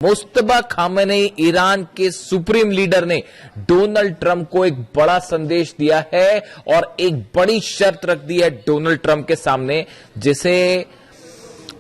मुस्तबा Khamenei Iran के supreme leader ने Donald Trump को एक बड़ा संदेश दिया है और एक बड़ी शर्त रख दी है डोनाल्ड ट्रंप के सामने, जिसे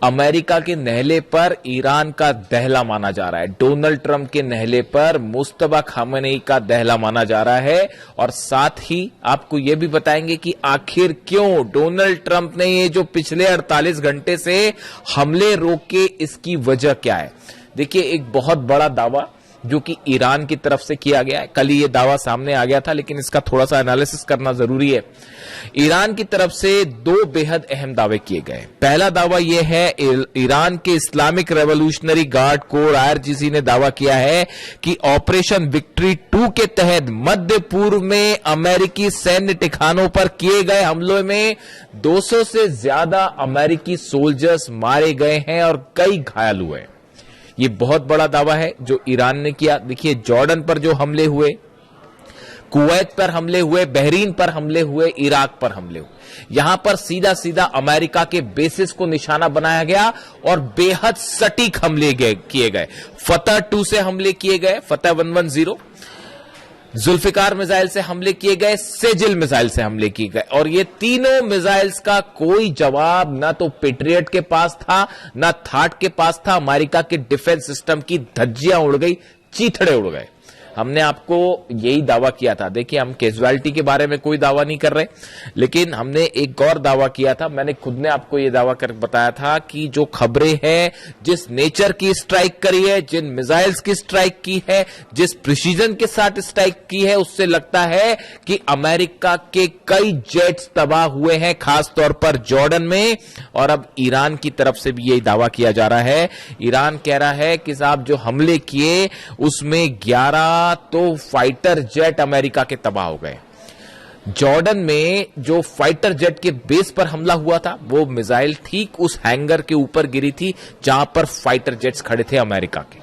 अमेरिका के नहले पर ईरान का दहला माना जा रहा है। डोनाल्ड ट्रंप के नहले पर मुस्तबा खामेनेई का दहला माना जा रहा है और साथ ही आपको यह भी बताएंगे कि आखिर क्यों डोनाल्ड ट्रंप ने ये जो पिछले 48 घंटे से हमले रोके, इसकी वजह क्या है। देखिए, एक बहुत बड़ा दावा जो कि ईरान की तरफ से किया गया है, कल ही ये दावा सामने आ गया था, लेकिन इसका थोड़ा सा एनालिसिस करना जरूरी है। ईरान की तरफ से दो बेहद अहम दावे किए गए। पहला दावा यह है, ईरान के Islamic revolutionary guard core IRGC ने दावा किया है कि ऑपरेशन विक्ट्री 2 के तहत मध्य पूर्व में अमेरिकी सैन्य ठिकानों पर किए गए हमलों में 200 से ज्यादा अमेरिकी सोल्जर्स मारे गए हैं और कई घायल हुए। ये बहुत बड़ा दावा है जो ईरान ने किया। देखिए, जॉर्डन पर जो हमले हुए, कुवैत पर हमले हुए, बहरीन पर हमले हुए, इराक पर हमले हुए, यहां पर सीधा सीधा अमेरिका के बेसिस को निशाना बनाया गया और बेहद सटीक हमले किए गए। फतह 2 से हमले किए गए, फतह 110, जुल्फिकार मिसाइल से हमले किए गए, सेजिल मिसाइल से हमले किए गए और ये तीनों मिसाइल्स का कोई जवाब ना तो पेट्रियट के पास था, ना थाट के पास था। अमेरिका के डिफेंस सिस्टम की धज्जियां उड़ गई, चीथड़े उड़ गए। हमने आपको यही दावा किया था। देखिए, हम कैजुअलिटी के बारे में कोई दावा नहीं कर रहे, लेकिन हमने एक और दावा किया था। मैंने खुद ने आपको यह दावा कर बताया था कि जो खबरें हैं, जिस नेचर की स्ट्राइक करी है, जिन मिसाइल्स की स्ट्राइक की है, जिस प्रिसीजन के साथ स्ट्राइक की है, उससे लगता है कि अमेरिका के कई जेट्स तबाह हुए हैं, खासतौर पर जॉर्डन में। और अब ईरान की तरफ से भी यही दावा किया जा रहा है। ईरान कह रहा है कि साहब, जो हमले किए उसमें 11 तो फाइटर जेट अमेरिका के तबाह हो गए। जॉर्डन में जो फाइटर जेट के बेस पर हमला हुआ था, वो मिसाइल ठीक उस हैंगर के ऊपर गिरी थी जहां पर फाइटर जेट्स खड़े थे अमेरिका के,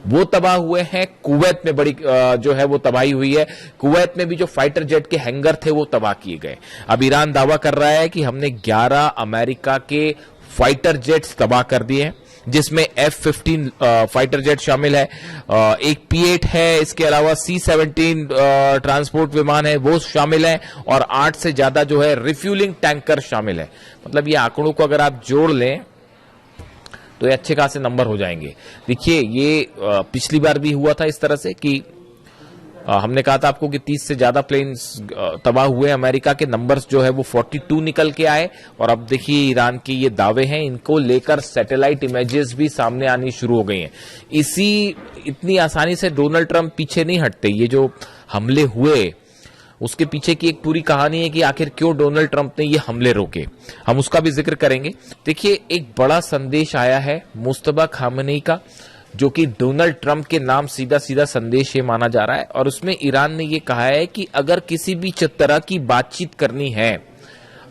वो तबाह हुए हैं। कुवैत में बड़ी जो है वो तबाही हुई है। कुवैत में भी जो फाइटर जेट के हैंगर थे वो तबाह किए गए। अब ईरान दावा कर रहा है कि हमने 11 अमेरिका के फाइटर जेट्स तबाह कर दिए हैं, जिसमें F-15 फाइटर जेट शामिल है, एक P-8 है, इसके अलावा C-17 ट्रांसपोर्ट विमान है, वो शामिल है और 8 से ज्यादा जो है रिफ्यूलिंग टैंकर शामिल है। मतलब ये आंकड़ों को अगर आप जोड़ लें तो ये अच्छे खासे नंबर हो जाएंगे। देखिए, ये पिछली बार भी हुआ था इस तरह से कि हमने कहा था आपको कि 30 से ज्यादा प्लेन्स तबाह हुए। अमेरिका के नंबर्स जो है वो 42 निकल के आए और अब देखिए ईरान के ये दावे हैं, इनको लेकर सैटेलाइट इमेजेस भी सामने आनी शुरू हो गई हैं। इतनी आसानी से डोनाल्ड ट्रंप पीछे नहीं हटते। ये जो हमले हुए उसके पीछे की एक पूरी कहानी है कि आखिर क्यों डोनाल्ड ट्रंप ने ये हमले रोके, हम उसका भी जिक्र करेंगे। देखिए, एक बड़ा संदेश आया है मुस्तबा खामेनेई का, जो कि डोनाल्ड ट्रंप के नाम सीधा सीधा संदेश ये माना जा रहा है और उसमें ईरान ने ये कहा है कि अगर किसी भी तरह की बातचीत करनी है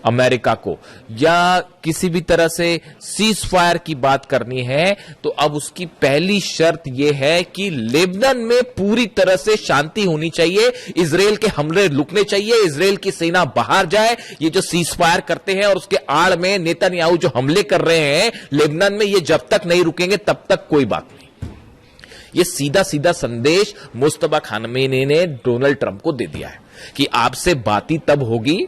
अमेरिका को या किसी भी तरह से सीज फायर की बात करनी है, तो अब उसकी पहली शर्त यह है कि लेबनान में पूरी तरह से शांति होनी चाहिए, इजराइल के हमले रुकने चाहिए, इजराइल की सेना बाहर जाए, ये जो सीज फायर करते हैं और उसके आड़ में नेतन्याहू जो हमले कर रहे हैं लेबनान में, ये जब तक नहीं रुकेंगे तब तक कोई बात नहीं। ये सीधा सीधा संदेश मुस्तबा खामेनेई ने डोनाल्ड ट्रंप को दे दिया है कि आपसे बात ही तब होगी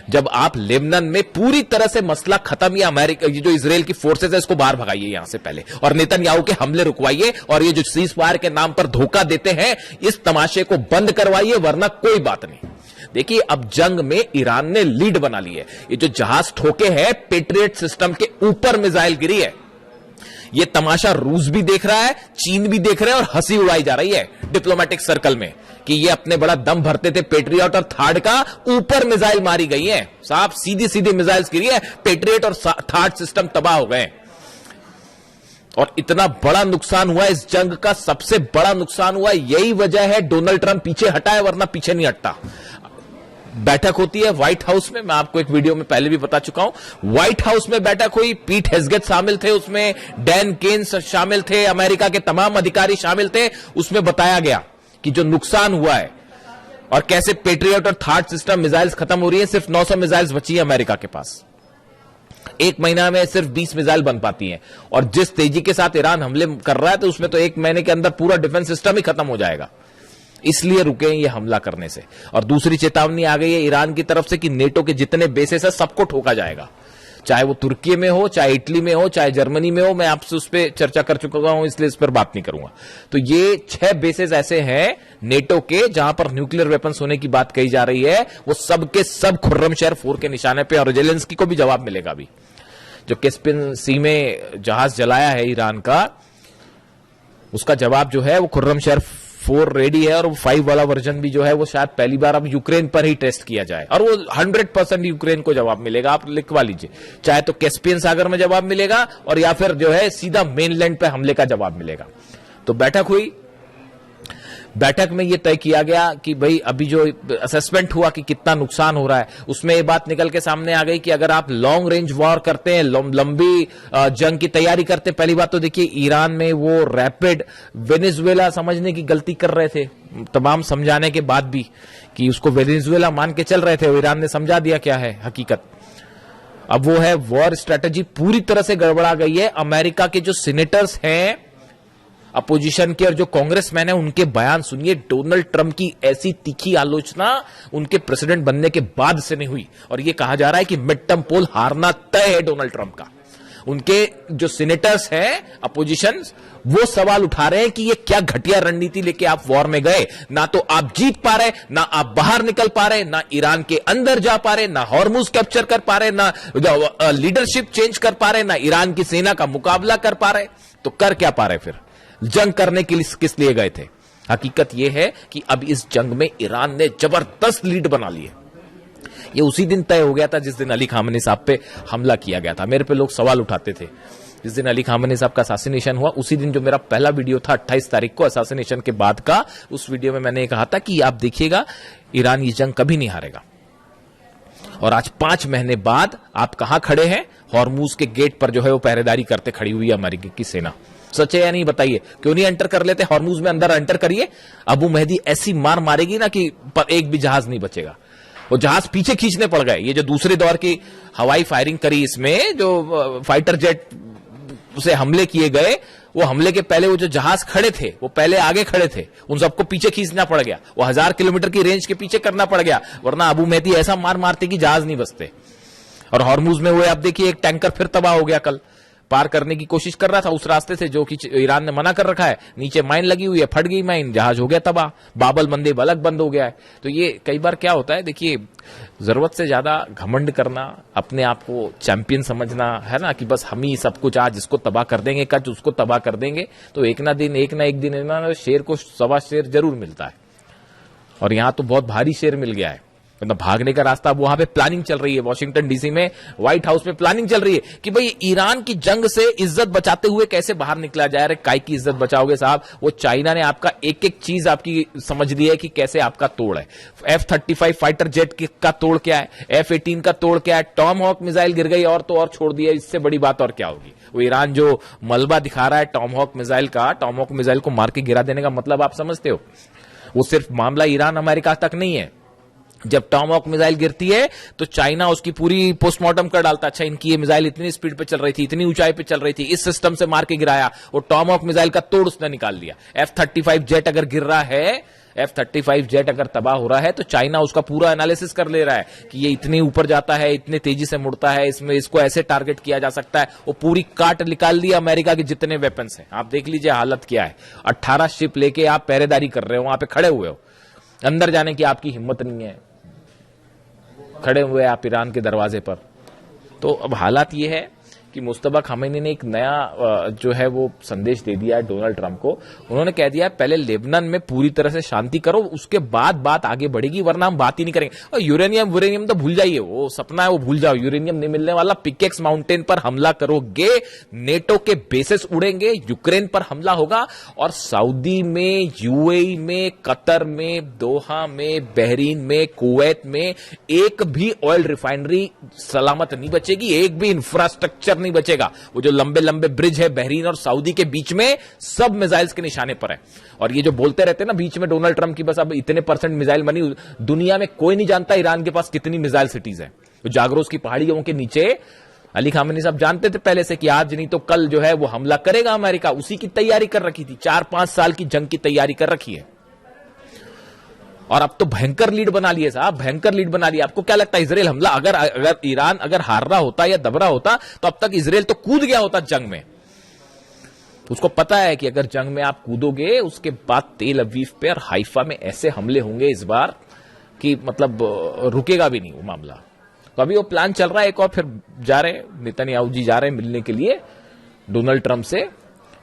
जब आप लेबनान में पूरी तरह से मसला खत्म, या अमेरिका ये जो इजराइल की फोर्सेस है इसको बाहर भगाइए यहां से पहले और नेतन्याहू के हमले रुकवाइए और ये जो सीज फायर के नाम पर धोखा देते हैं इस तमाशे को बंद करवाइए, वरना कोई बात नहीं। देखिए, अब जंग में ईरान ने लीड बना ली है। ये जो जहाज ठोके हैं, पेट्रियट सिस्टम के ऊपर मिसाइल गिरी है, ये तमाशा रूस भी देख रहा है, चीन भी देख रहा है और हंसी उड़ाई जा रही है डिप्लोमेटिक सर्कल में कि ये अपने बड़ा दम भरते थे पेट्रियट और थार्ड का, ऊपर मिसाइल मारी गई है। साहब, सीधी सीधी मिसाइल्स गिरी है, पेट्रियट और थार्ड सिस्टम तबाह हो गए और इतना बड़ा नुकसान हुआ इस जंग का। सबसे बड़ा नुकसान हुआ, यही वजह है डोनाल्ड ट्रंप पीछे हटा है, वरना पीछे नहीं हटता। बैठक होती है व्हाइट हाउस में, मैं आपको एक वीडियो में पहले भी बता चुका हूं। व्हाइट हाउस में बैठक हुई, पीट हेग्सेट शामिल थे उसमें, डैन केन्स शामिल थे, अमेरिका के तमाम अधिकारी शामिल थे। उसमें बताया गया कि जो नुकसान हुआ है और कैसे पेट्रियट और थार्ड सिस्टम मिसाइल्स खत्म हो रही है, सिर्फ 900 मिसाइल्स बची है अमेरिका के पास। एक महीना में सिर्फ 20 मिसाइल बन पाती हैं, और जिस तेजी के साथ ईरान हमले कर रहा है तो उसमें तो एक महीने के अंदर पूरा डिफेंस सिस्टम ही खत्म हो जाएगा। इसलिए रुके ये हमला करने से। और दूसरी चेतावनी आ गई है ईरान की तरफ से कि नेटो के जितने बेसेस है सबको ठोका जाएगा, चाहे वो तुर्की में हो, चाहे इटली में हो, चाहे जर्मनी में हो। मैं आपसे उस पर चर्चा कर चुका हूं, इसलिए इस पर बात नहीं करूंगा। तो ये 6 बेसेस ऐसे हैं नेटो के जहां पर न्यूक्लियर वेपन्स होने की बात कही जा रही है, वो सबके सब खुर्रम शहर 4 के निशाने पे, और जेलेंस्की को भी जवाब मिलेगा। अभी जो कैस्पियन सी में जहाज जलाया है ईरान का, उसका जवाब जो है वो खुर्रम शहर 4 रेडी है, और वो 5 वाला वर्जन भी जो है वो शायद पहली बार अब यूक्रेन पर ही टेस्ट किया जाए, और वो 100% यूक्रेन को जवाब मिलेगा। आप लिखवा लीजिए, चाहे तो कैस्पियन सागर में जवाब मिलेगा, और या फिर जो है सीधा मेनलैंड पे हमले का जवाब मिलेगा। तो बैठक हुई, बैठक में यह तय किया गया कि भाई अभी जो असेसमेंट हुआ कि कितना नुकसान हो रहा है, उसमें यह बात निकल के सामने आ गई कि अगर आप लॉन्ग रेंज वॉर करते हैं, लंबी जंग की तैयारी करते हैं, पहली बात तो देखिए ईरान में वो रैपिड वेनेजुएला समझने की गलती कर रहे थे, तमाम समझाने के बाद भी कि उसको वेनेजुएला मान के चल रहे थे। ईरान ने समझा दिया क्या है हकीकत। अब वो है वॉर स्ट्रेटेजी पूरी तरह से गड़बड़ा गई है। अमेरिका के जो सीनेटर्स हैं अपोजिशन के और जो कांग्रेसमैन है, उनके बयान सुनिए। डोनाल्ड ट्रंप की ऐसी तीखी आलोचना उनके प्रेसिडेंट बनने के बाद से नहीं हुई, और यह कहा जा रहा है कि मिड टर्म पोल हारना तय है डोनाल्ड ट्रंप का। उनके जो सीनेटर्स हैं अपोजिशन, वो सवाल उठा रहे हैं कि ये क्या घटिया रणनीति लेके आप वॉर में गए। ना तो आप जीत पा रहे, ना आप बाहर निकल पा रहे, ना ईरान के अंदर जा पा रहे, ना हॉर्मुज कैप्चर कर पा रहे, ना लीडरशिप चेंज कर पा रहे, ना ईरान की सेना का मुकाबला कर पा रहे। तो कर क्या पा रहे फिर? जंग करने के लिए किस लिए गए थे? हकीकत यह है कि अब इस जंग में ईरान ने जबरदस्त लीड बना ली है। ये उसी दिन तय हो गया था जिस दिन अली खामनी साहब पे हमला किया गया था। मेरे पे लोग सवाल उठाते थे जिस दिन अली खामनी साहब का असैसिनेशन हुआ, उसी दिन जो मेरा पहला वीडियो था 28 तारीख को असैसिनेशन के बाद का, उस वीडियो में मैंने कहा था कि आप देखिएगा ईरान ये जंग कभी नहीं हारेगा। और आज 5 महीने बाद आप कहां खड़े हैं? हॉर्मुज के गेट पर जो है वो पहरेदारी करते खड़ी हुई है अमेरिका की सेना। सच है या नहीं बताइए? क्यों नहीं एंटर कर लेते हॉर्मुज में? अंदर एंटर करिए, अबू मेहदी ऐसी मार मारेगी ना कि एक भी जहाज नहीं बचेगा। वो जहाज पीछे खींचने पड़ गए। ये जो दूसरे दौर की हवाई फायरिंग करी, इसमें जो फाइटर जेट से हमले किए गए, वो हमले के पहले वो जो जहाज खड़े थे वो पहले आगे खड़े थे, उन सबको पीछे खींचना पड़ गया। वो 1000 किलोमीटर की रेंज के पीछे करना पड़ गया, वरना अबू मेहदी ऐसा मार मारते कि जहाज नहीं बचते। और हॉर्मुज में वो आप देखिए एक टैंकर फिर तबाह हो गया, कल पार करने की कोशिश कर रहा था उस रास्ते से जो कि ईरान ने मना कर रखा है। नीचे माइन लगी हुई है, फट गई माइन, जहाज हो गया तबाह, बाबल मंदे बलक बंद हो गया है। तो ये कई बार क्या होता है, देखिए जरूरत से ज्यादा घमंड करना, अपने आप को चैंपियन समझना है ना, कि बस हम ही सब कुछ आज इसको तबाह कर देंगे, कल उसको तबाह कर देंगे, तो एक ना एक दिन शेर को 1.25 शेर जरूर मिलता है। और यहां तो बहुत भारी शेर मिल गया है, मतलब भागने का रास्ता। अब वहां पे प्लानिंग चल रही है, वॉशिंगटन डीसी में व्हाइट हाउस में प्लानिंग चल रही है कि भाई ईरान की जंग से इज्जत बचाते हुए कैसे बाहर निकला जाए। अरे काय की इज्जत बचाओगे साहब? वो चाइना ने आपका एक एक चीज आपकी समझ ली है कि कैसे आपका तोड़ है। F-35 फाइटर जेट का तोड़ क्या है, F-18 का तोड़ क्या है, टॉम हॉक मिसाइल गिर गई और तो और छोड़ दिया, इससे बड़ी बात और क्या होगी। वो ईरान जो मलबा दिखा रहा है टॉम हॉक मिसाइल का, टॉम हॉक मिसाइल को मार के गिरा देने का मतलब आप समझते हो? वो सिर्फ मामला ईरान अमेरिका तक नहीं है। जब टॉम हॉक मिसाइल गिरती है तो चाइना उसकी पूरी पोस्टमार्टम कर डालता, अच्छा इनकी ये मिसाइल इतनी स्पीड पे चल रही थी, इतनी ऊंचाई पे चल रही थी, इस सिस्टम से मार के गिराया। वो टॉम हॉक मिसाइल का तोड़ उसने निकाल लिया। F-35 जेट अगर गिर रहा है, F-35 जेट अगर तबाह हो रहा है, तो चाइना उसका पूरा एनालिसिस कर ले रहा है कि ये इतने ऊपर जाता है, इतने तेजी से मुड़ता है, इसमें इसको ऐसे टारगेट किया जा सकता है। वो पूरी काट निकाल दी अमेरिका के जितने वेपन्स हैं। आप देख लीजिए हालत क्या है। 18 शिप लेके आप पहरेदारी कर रहे हो, वहां पे खड़े हुए हो, अंदर जाने की आपकी हिम्मत नहीं है, खड़े हुए आप ईरान के दरवाजे पर। तो अब हालात ये है कि मुस्तफा खामेनी ने एक नया जो है वो संदेश दे दिया है डोनाल्ड ट्रंप को। उन्होंने कह दिया है पहले लेबनान में पूरी तरह से शांति करो, उसके बाद बात आगे बढ़ेगी, वरना हम बात ही नहीं करेंगे। और यूरेनियम तो भूल जाइए, वो सपना है, वो भूल जाओ, यूरेनियम नहीं मिलने वाला। पिकेक्स माउंटेन पर हमला करोगे, नेटो के बेसेस उड़ेंगे, यूक्रेन पर हमला होगा, और सऊदी में, यूएई में, कतर में, दोहा में, बहरीन में, कुवैत में एक भी ऑयल रिफाइनरी सलामत नहीं बचेगी, एक भी इंफ्रास्ट्रक्चर नहीं बचेगा। वो जो लंबे लंबे ब्रिज है बहरीन और सऊदी के बीच में, सब मिसाइल्स के निशाने पर है। और ये जो बोलते रहते हैं ना बीच में डोनाल्ड ट्रंप की बस अब इतने % मिसाइल बनी, दुनिया में कोई नहीं जानता ईरान के पास कितनी मिसाइल सिटीज है। तो जागरोस की पहाड़ियों के नीचे अली खामेनी साहब जानते थे पहले से कि आज नहीं तो कल जो है वो हमला करेगा अमेरिका, उसी की तैयारी कर रखी थी, 4-5 साल की जंग की तैयारी कर रखी है। और अब तो भयंकर लीड बना लिए साहब, भयंकर लीड बना लिया। आपको क्या लगता है इजराइल हमला अगर ईरान अगर हार रहा होता या दब रहा होता तो अब तक इजराइल तो कूद गया होता जंग में। उसको पता है कि अगर जंग में आप कूदोगे उसके बाद तेल अवीव पे और हाइफा में ऐसे हमले होंगे इस बार कि मतलब रुकेगा भी नहीं वो मामला। तो अभी वो प्लान चल रहा है एक और, फिर जा रहे नेतन्याहू जी जा रहे हैं मिलने के लिए डोनाल्ड ट्रंप से,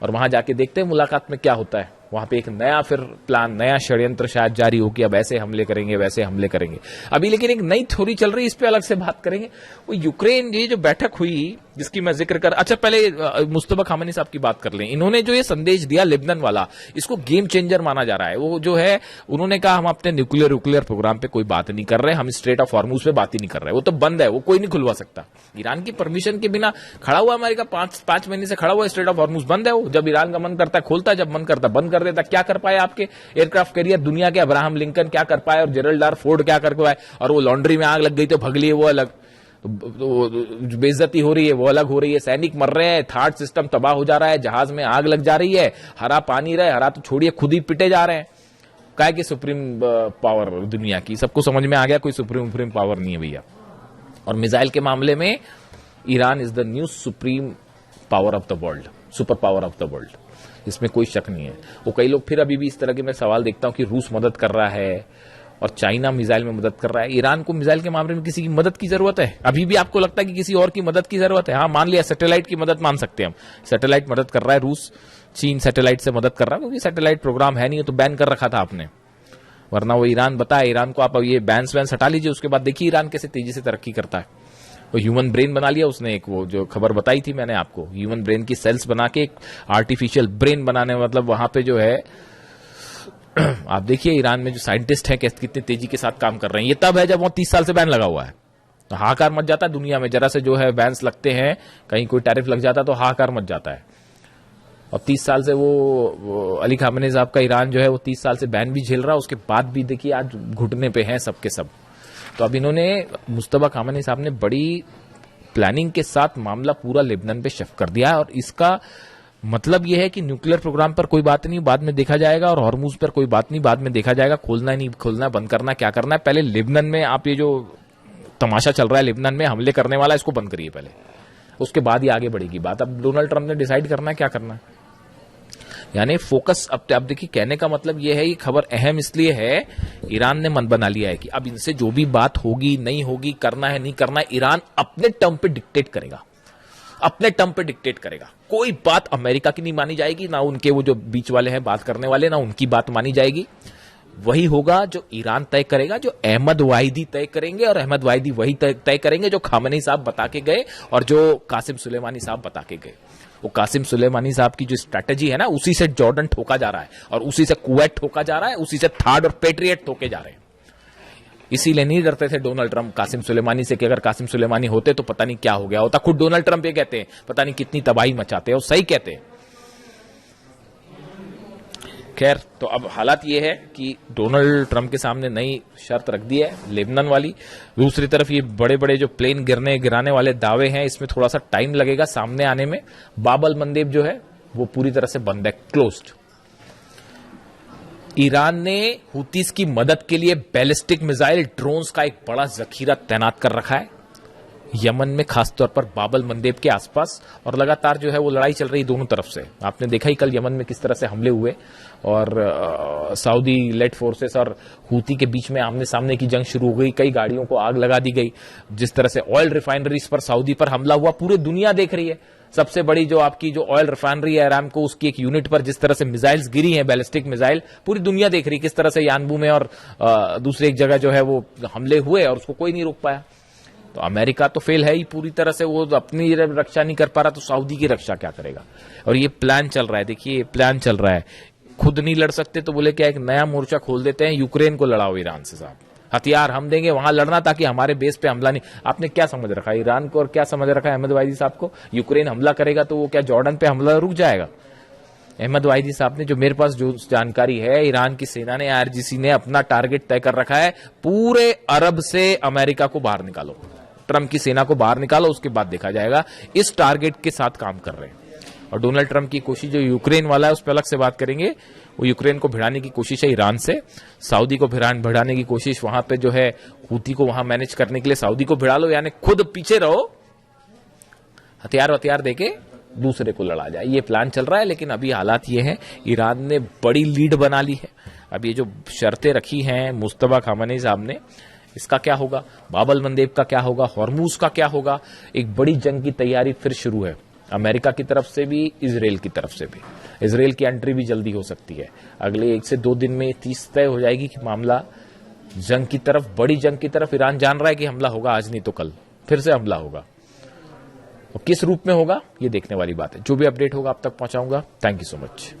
और वहां जाके देखते हैं मुलाकात में क्या होता है। वहां पे एक नया फिर प्लान, नया षड्यंत्र शायद जारी हो कि अब ऐसे हमले करेंगे वैसे हमले करेंगे। अभी लेकिन एक नई थ्योरी चल रही है, इस पे अलग से बात करेंगे। वो यूक्रेन ये जो बैठक हुई जिसकी मैं जिक्र कर, अच्छा पहले मुस्तफा खामेनी साहब की बात कर लें। इन्होंने जो ये संदेश दिया लेबनान वाला, इसको गेम चेंजर माना जा रहा है। वो जो है उन्होंने कहा हम अपने न्यूक्लियर प्रोग्राम पे कोई बात नहीं कर रहे, हम स्ट्रेट ऑफ हॉर्मुज पे बात ही नहीं कर रहे, वो तो बंद है, वो कोई नहीं खुलवा सकता। ईरान की परमिशन के बिना खड़ा हुआ अमेरिका, 5 महीने से खड़ा हुआ, स्ट्रेट ऑफ हॉर्मुज बंद है। वो जब ईरान का मन करता है खोलता है, जब मन करता है बंद कर देता। क्या कर पाए आपके एयरक्राफ्ट कैरियर दुनिया के? अब्राहम लिंकन क्या कर पाए और जेरल्ड आर फोर्ड क्या कर पाए? और वो लॉन्ड्री में आग लग गई तो भग लिए, वो अलग। तो बेइज्जती हो रही है वो अलग हो रही है, सैनिक मर रहे हैं, थार्ड सिस्टम तबाह हो जा रहा है, जहाज में आग लग जा रही है, हरा पानी रहे, हरा तो छोड़िए खुद ही पिटे जा रहे हैं। काय की सुप्रीम पावर दुनिया की, सबको समझ में आ गया कोई सुप्रीम पावर नहीं है भैया। और मिसाइल के मामले में Iran is the new supreme power of the world, super power of the world, इसमें कोई शक नहीं है। वो कई लोग फिर अभी भी इस तरह के मैं सवाल देखता हूं कि रूस मदद कर रहा है और चाइना मिसाइल में मदद कर रहा है। ईरान को मिसाइल के मामले में किसी की मदद की जरूरत है? अभी भी आपको लगता है कि किसी और की मदद की जरूरत है? हाँ, मान लिया सैटेलाइट की मदद मान सकते हैं हम, सैटेलाइट मदद कर रहा है रूस, चीन सैटेलाइट से मदद कर रहा है, क्योंकि सैटेलाइट प्रोग्राम है नहीं तो बैन कर रखा था आपने, वरना वो ईरान बताया ईरान को आप ये बैन्स हटा लीजिए, उसके बाद देखिए ईरान कैसे तेजी से तरक्की करता है। वो ह्यूमन ब्रेन बना लिया उसने, एक वो जो खबर बताई थी मैंने आपको, ह्यूमन ब्रेन की सेल्स बना के एक आर्टिफिशियल ब्रेन बनाने, मतलब वहां पे जो है आप देखिए ईरान में जो साइंटिस्ट हैं कितनी तेजी के साथ काम कर रहे हैं। ये तब है जब वो 30 साल से बैन लगा हुआ है, तो हाहाकार मच जाता है दुनिया में। जरा से जो है बैन्स लगते हैं, कहीं कोई टैरिफ लग जाता है तो हाहाकार मच जाता है। और 30 साल से वो अली खामेनी साहब का ईरान जो है वो 30 साल से बैन भी झेल रहा है, उसके बाद भी देखिए आज घुटने पे हैं सबके सब। तो अब इन्होंने मुस्तफा खामेनी साहब ने बड़ी प्लानिंग के साथ मामला पूरा लेबनान पे शिफ्ट कर दिया है, और इसका मतलब यह है कि न्यूक्लियर प्रोग्राम पर कोई बात नहीं, बाद में देखा जाएगा, और हॉर्मुज पर कोई बात नहीं, बाद में देखा जाएगा, खोलना नहीं खोलना, बंद करना क्या करना है। पहले लेबनान में आप ये जो तमाशा चल रहा है लेबनान में हमले करने वाला, इसको बंद करिए पहले, उसके बाद ही आगे बढ़ेगी बात। अब डोनाल्ड ट्रंप ने डिसाइड करना है क्या करना है, यानी फोकस। अब देखिए कहने का मतलब यह है, ये खबर अहम इसलिए है, ईरान ने मन बना लिया है कि अब इनसे जो भी बात होगी नहीं होगी, करना है नहीं करना है, ईरान अपने टर्म पे डिक्टेट करेगा, अपने टर्म पे डिक्टेट करेगा। कोई बात अमेरिका की नहीं मानी जाएगी, ना उनके वो जो बीच वाले हैं बात करने वाले, ना उनकी बात मानी जाएगी। वही होगा जो ईरान तय करेगा, जो अहमद वाहिदी तय करेंगे, और अहमद वाहिदी वही तय करेंगे जो खामेनी साहब बता के गए और जो कासिम सुलेमानी साहब बता के गए। वो कासिम सुलेमानी साहब की जो स्ट्रैटेजी है ना, उसी से जॉर्डन ठोका जा रहा है, और उसी से कुवैत ठोका जा रहा है, उसी से थार्ड और पेट्रियट ठोके जा रहे हैं। इसीलिए नहीं डरते थे डोनाल्ड ट्रंप कासिम सुलेमानी से कि अगर कासिम सुलेमानी होते तो पता नहीं क्या हो गया होता। खुद डोनाल्ड ट्रंप ये कहते हैं पता नहीं कितनी तबाही मचाते हैं, और सही कहते हैं। खैर, तो अब हालात ये है कि डोनाल्ड ट्रंप के सामने नई शर्त रख दी है लेबनान वाली। दूसरी तरफ ये बड़े बड़े जो प्लेन गिराने वाले दावे हैं, इसमें थोड़ा सा टाइम लगेगा सामने आने में। बाबल मंदेब जो है वो पूरी तरह से बंद है, क्लोज्ड। ईरान ने हुतीस की मदद के लिए बैलिस्टिक मिसाइल ड्रोन्स का एक बड़ा जखीरा तैनात कर रखा है यमन में, खासतौर पर बाबल मंदेब के आसपास, और लगातार जो है वो लड़ाई चल रही दोनों तरफ से। आपने देखा ही कल यमन में किस तरह से हमले हुए, और सऊदी लेड फोर्सेस और हूती के बीच में आमने सामने की जंग शुरू हो गई, कई गाड़ियों को आग लगा दी गई। जिस तरह से ऑयल रिफाइनरीज पर सऊदी पर हमला हुआ, पूरी दुनिया देख रही है। सबसे बड़ी जो आपकी जो ऑयल रिफाइनरी है अरामको, उसकी एक यूनिट पर जिस तरह से मिसाइल्स गिरी हैं, बैलिस्टिक मिसाइल, पूरी दुनिया देख रही है किस तरह से यानबू में और दूसरी एक जगह जो है वो हमले हुए, और उसको कोई नहीं रोक पाया। तो अमेरिका तो फेल है ही पूरी तरह से, वो अपनी रक्षा नहीं कर पा रहा, तो सऊदी की रक्षा क्या करेगा। और ये प्लान चल रहा है, देखिए ये प्लान चल रहा है। खुद नहीं लड़ सकते तो बोले क्या एक नया मोर्चा खोल देते हैं, यूक्रेन को लड़ाओ ईरान से साहब, हथियार हम देंगे वहां लड़ना, ताकि हमारे बेस पे हमला नहीं। आपने क्या समझ रखा है ईरान को, और क्या समझ रखा है अहमद वाहिदी साहब को? यूक्रेन हमला करेगा तो वो क्या जॉर्डन पे हमला रुक जाएगा? अहमद वाहिदी साहब ने, जो मेरे पास जो जानकारी है, ईरान की सेना ने, IRGC ने अपना टारगेट तय कर रखा है, पूरे अरब से अमेरिका को बाहर निकालो, ट्रंप की सेना को बाहर निकालो, उसके बाद देखा जाएगा। इस टारगेट के साथ काम कर रहे हैं। और डोनाल्ड ट्रंप की कोशिश जो यूक्रेन वाला है उस पर अलग से बात करेंगे। वो यूक्रेन को भिड़ाने की कोशिश है ईरान से, सऊदी को भिड़ाने की कोशिश वहां पे जो है हूती को वहां मैनेज करने के लिए सऊदी को भिड़ा लो, यानी खुद पीछे रहो, हथियार देके दूसरे को लड़ा जाए, ये प्लान चल रहा है। लेकिन अभी हालात ये हैं, ईरान ने बड़ी लीड बना ली है। अब ये जो शर्तें रखी हैं मुस्तफा खामेनी साहब ने, इसका क्या होगा, बाबल मंदेब का क्या होगा, हॉर्मूज का क्या होगा, एक बड़ी जंग की तैयारी फिर शुरू है अमेरिका की तरफ से भी, इजराइल की तरफ से भी। इजराइल की एंट्री भी जल्दी हो सकती है, अगले 1 से 2 दिन में 30 तय हो जाएगी कि मामला जंग की तरफ, बड़ी जंग की तरफ। ईरान जान रहा है कि हमला होगा, आज नहीं तो कल फिर से हमला होगा, और किस रूप में होगा ये देखने वाली बात है। जो भी अपडेट होगा आप तक पहुंचाऊंगा। Thank you so much.